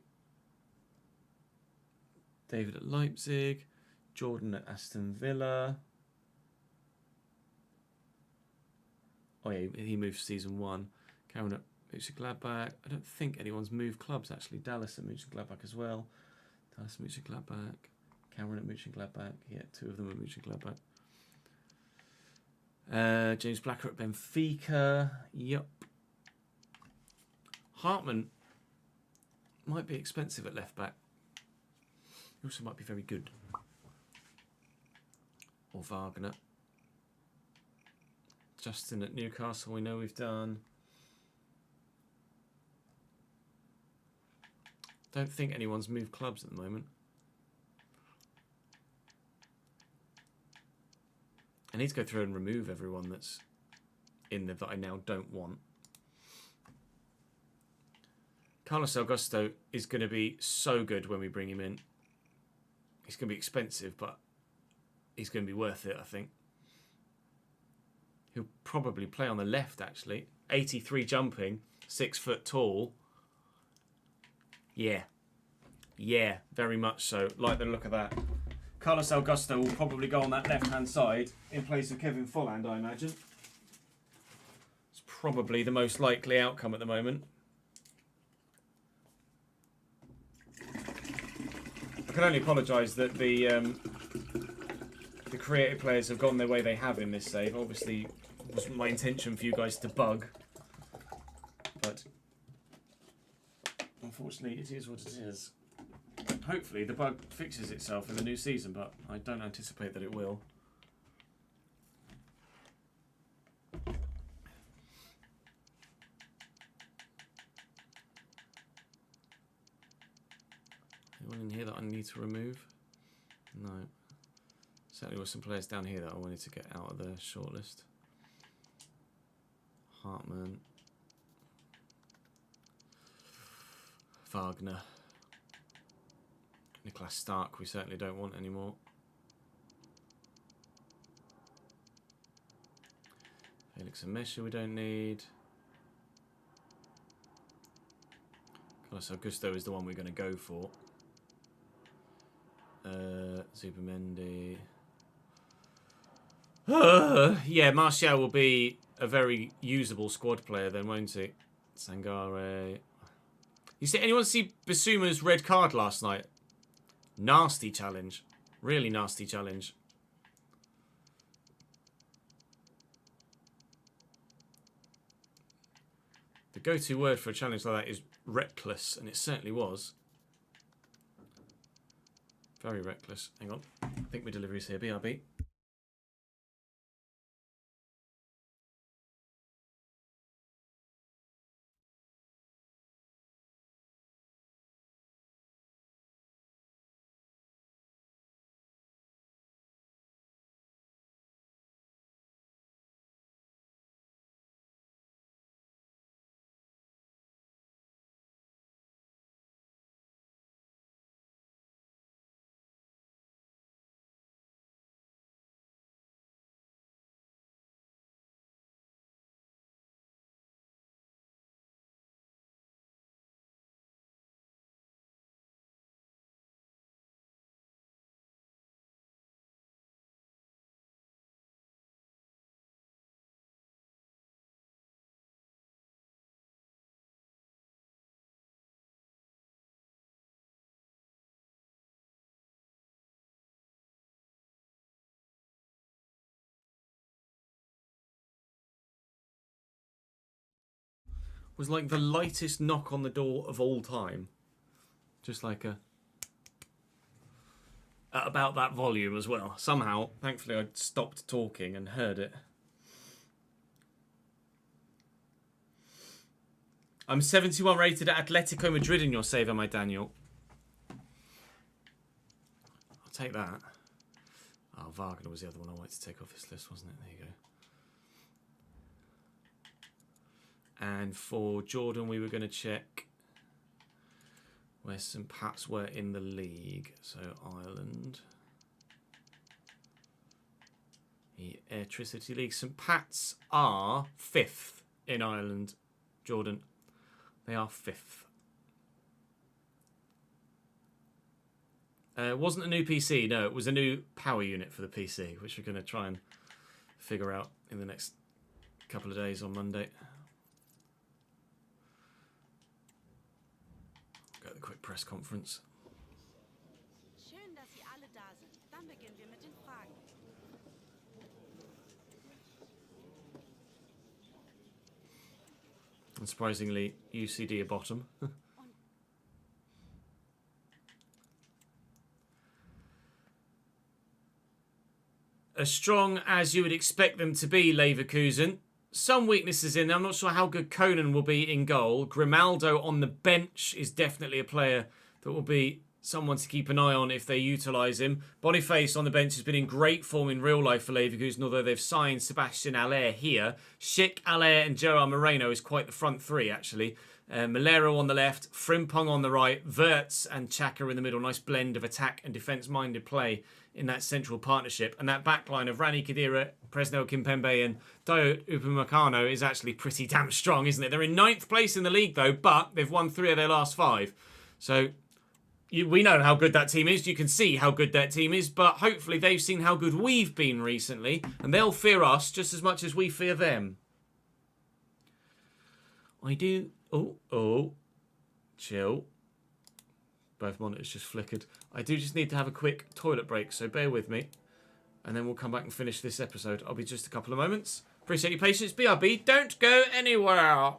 David at Leipzig. Jordan at Aston Villa. Oh yeah, he moved season 1. Karen at Mönchengladbach. I don't think anyone's moved clubs actually. Dallas at Mönchengladbach as well. Dallas at Mönchengladbach. Cameron at Mönchengladbach. Yeah, 2 of them at Mönchengladbach. James Blacker at Benfica. Yep. Hartman might be expensive at left back. He also might be very good. Or Wagner. Justin at Newcastle, we know we've done. Don't think anyone's moved clubs at the moment. I need to go through and remove everyone that's in there that I now don't want. Carlos Augusto is going to be so good when we bring him in. He's going to be expensive, but he's going to be worth it, I think. He'll probably play on the left, actually. 83 jumping, 6 foot tall. Yeah. Yeah, very much so. Like the look of that. Carlos Augusto will probably go on that left-hand side in place of Kevin Folland, I imagine. It's probably the most likely outcome at the moment. I can only apologise that the creative players have gone their way they have in this save. Obviously, it wasn't my intention for you guys to bug. But unfortunately, it is what it is. Hopefully the bug fixes itself in the new season, but I don't anticipate that it will. Anyone in here that I need to remove? No. Certainly with some players down here that I wanted to get out of the shortlist. Hartman. Wagner. Nicholas Stark, we certainly don't want anymore. Felix and Mesha, we don't need. Carlos Augusto is the one we're going to go for. Zubamendi. Yeah, Martial will be a very usable squad player then, won't he? Sangare. You see, anyone see Basuma's red card last night? Nasty challenge. Really nasty challenge. The go-to word for a challenge like that is reckless, and it certainly was. Very reckless. Hang on. I think my delivery's here. BRB. Was like the lightest knock on the door of all time. Just like a... At about that volume as well. Somehow, thankfully, I stopped talking and heard it. I'm 71 rated at Atletico Madrid in your save, am I, Daniel? I'll take that. Oh, Wagner was the other one I wanted to take off this list, wasn't it? There you go. And for Jordan, we were going to check where St. Pat's were in the league. So Ireland. The Airtricity League. St. Pat's are 5th in Ireland, Jordan. They are 5th. It wasn't a new PC, no. It was a new power unit for the PC, which we're going to try and figure out in the next couple of days on Monday. Go to the quick press conference. Schön, dass Sie alle da sind. Dann beginnen wir mit den Fragen. Unsurprisingly, UCD are bottom. As strong as you would expect them to be, Leverkusen. Some weaknesses in there. I'm not sure how good Conan will be in goal. Grimaldo on the bench is definitely a player that will be someone to keep an eye on if they utilise him. Boniface on the bench has been in great form in real life for Leverkusen, although they've signed Sebastian Aller here. Schick, Aller and Gerard Moreno is quite the front three, actually. Malero on the left, Frimpong on the right, Wirtz and Xhaka in the middle. Nice blend of attack and defence-minded play in that central partnership. And that backline of Rani Khedira, Presnel Kimpembe and Dayot Upamecano is actually pretty damn strong, isn't it? They're in 9th place in the league, though, but they've won 3 of their last 5. So we know how good that team is. You can see how good that team is, but hopefully they've seen how good we've been recently, and they'll fear us just as much as we fear them. I do... Oh. Chill. Both monitors just flickered. I do just need to have a quick toilet break, so bear with me. And then we'll come back and finish this episode. I'll be just a couple of moments. Appreciate your patience. BRB, don't go anywhere.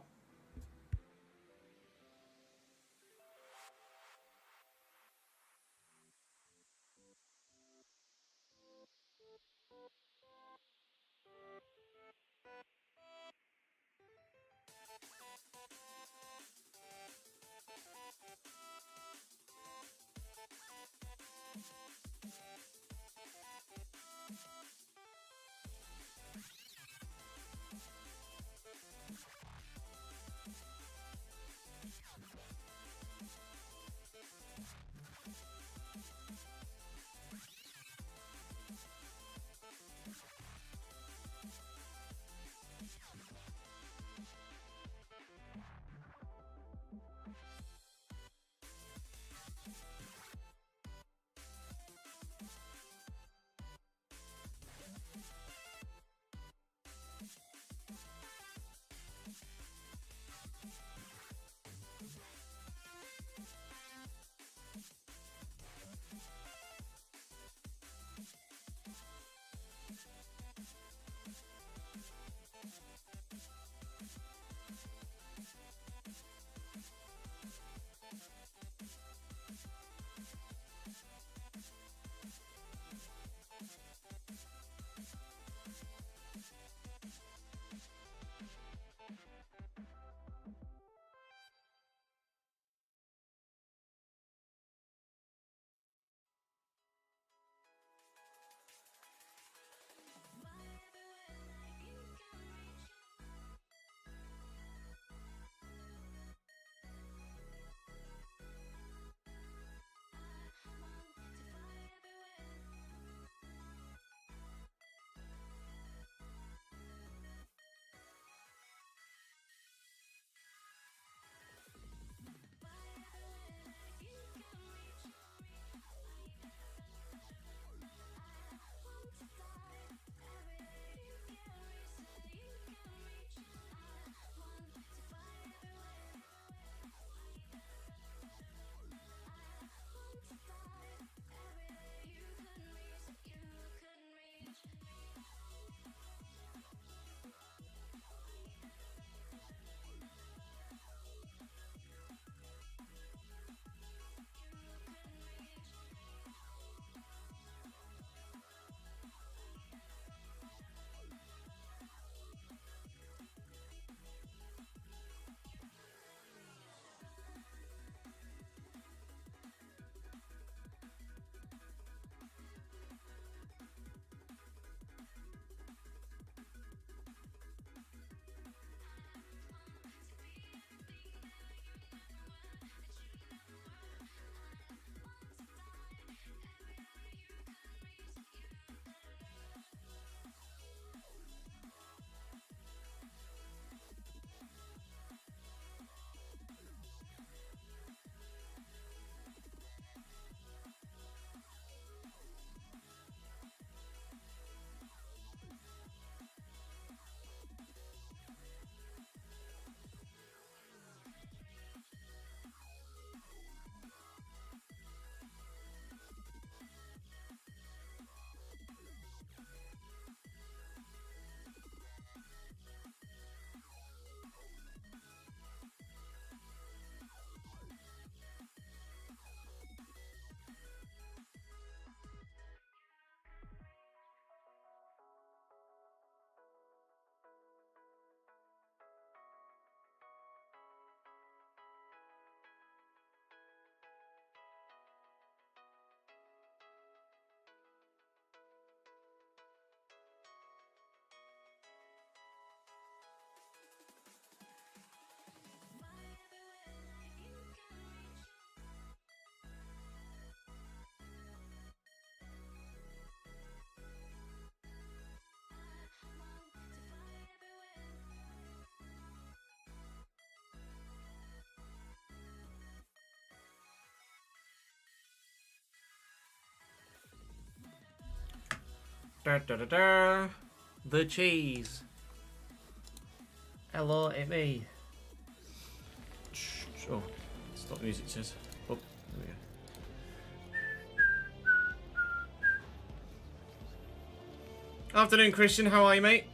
Da, da, da, da. The cheese. Hello, it's me. Oh, stop the music, Ches. Oh, there we go. Afternoon, Christian. How are you, mate?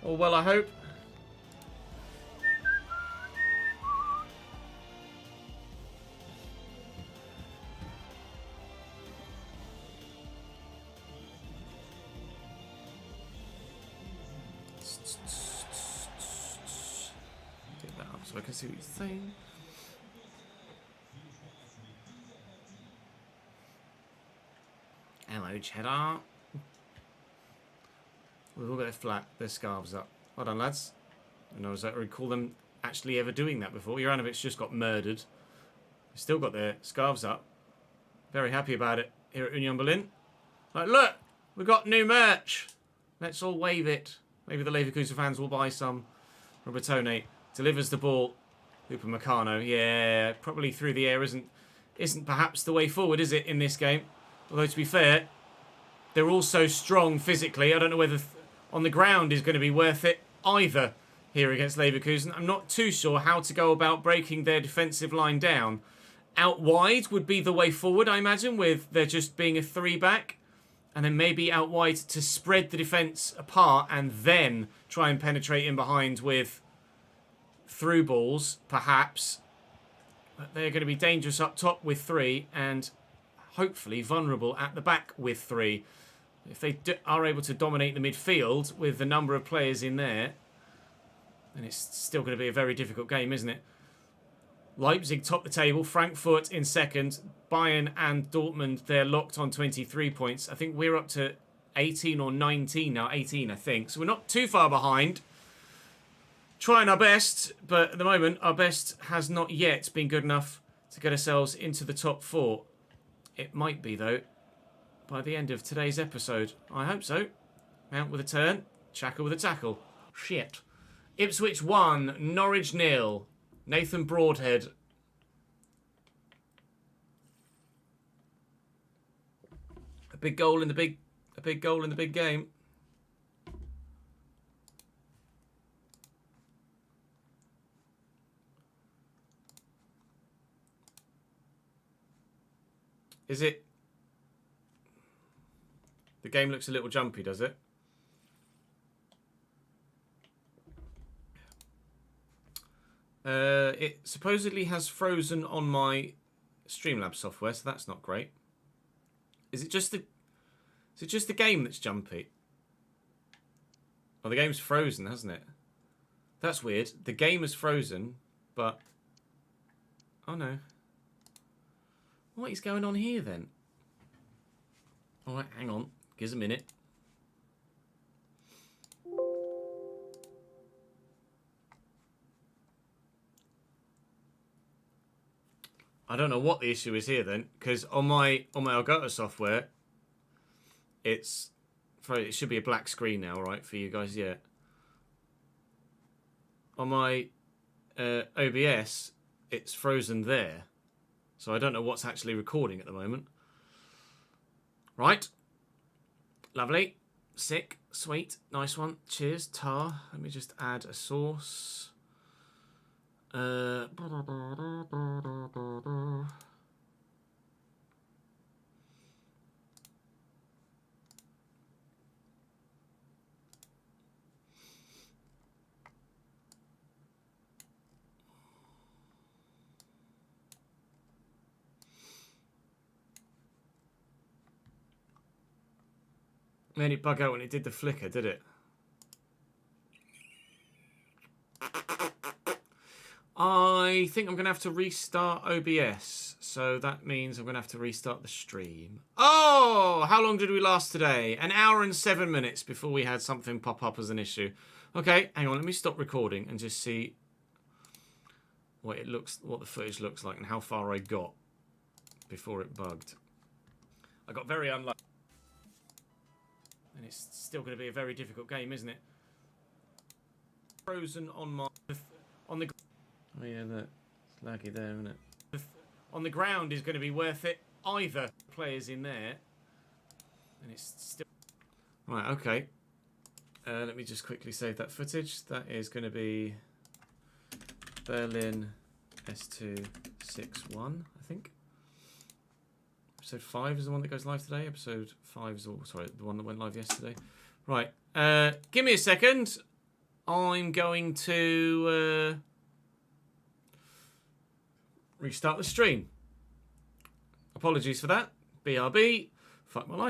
All well, I hope. Get that up so I can see what he's saying. Hello, Cheddar. We've all got their scarves up. Well done, lads. I don't recall them actually ever doing that before. Juranovic just got murdered. They've still got their scarves up. Very happy about it here at Union Berlin. Like, look, we've got new merch. Let's all wave it. Maybe the Leverkusen fans will buy some. Robertone delivers the ball. Upamecano, yeah, probably through the air isn't perhaps the way forward, is it, in this game? Although, to be fair, they're all so strong physically. I don't know whether on the ground is going to be worth it either here against Leverkusen. I'm not too sure how to go about breaking their defensive line down. Out wide would be the way forward, I imagine, with there just being a 3-back. And then maybe out wide to spread the defence apart and then try and penetrate in behind with through balls, perhaps. But they're going to be dangerous up top with 3 and hopefully vulnerable at the back with 3. If they are able to dominate the midfield with the number of players in there, then it's still going to be a very difficult game, isn't it? Leipzig top the table, Frankfurt in second, Bayern and Dortmund, they're locked on 23 points. I think we're up to 18 or 19 now, 18 I think. So we're not too far behind. Trying our best, but at the moment our best has not yet been good enough to get ourselves into the top 4. It might be though, by the end of today's episode. I hope so. Mount with a turn, Xhaka with a tackle. Shit. Ipswich 1, Norwich 0. Nathan Broadhead. A big goal in the big game. Is it? The game looks a little jumpy, does it? It supposedly has frozen on my Streamlabs software, so that's not great. Is it just the game that's jumpy? Oh, the game's frozen, hasn't it? That's weird. The game is frozen, but oh no. What is going on here then? All right, hang on. Give us a minute. I don't know what the issue is here then, because on my Elgato software, it should be a black screen now, right, for you guys, yeah. On my OBS, it's frozen there, so I don't know what's actually recording at the moment. Right, lovely, sick, sweet, nice one. Cheers, Tar. Let me just add a source. Made it bug out when it did the flicker, did it? I think I'm going to have to restart OBS. So that means I'm going to have to restart the stream. Oh, how long did we last today? 1 hour and 7 minutes before we had something pop up as an issue. Okay, hang on. Let me stop recording and just see what the footage looks like and how far I got before it bugged. I got very unlucky. And it's still going to be a very difficult game, isn't it? Frozen on the... Oh yeah, that's laggy there, isn't it? On the ground is going to be worth it either. Players in there. And it's still... Right, okay. Let me just quickly save that footage. That is going to be Berlin S261, I think. Episode 5 is the one that goes live today. Episode 5 is the one that went live yesterday. Right. Give me a second. I'm going to restart the stream. Apologies for that. BRB. Fuck my life.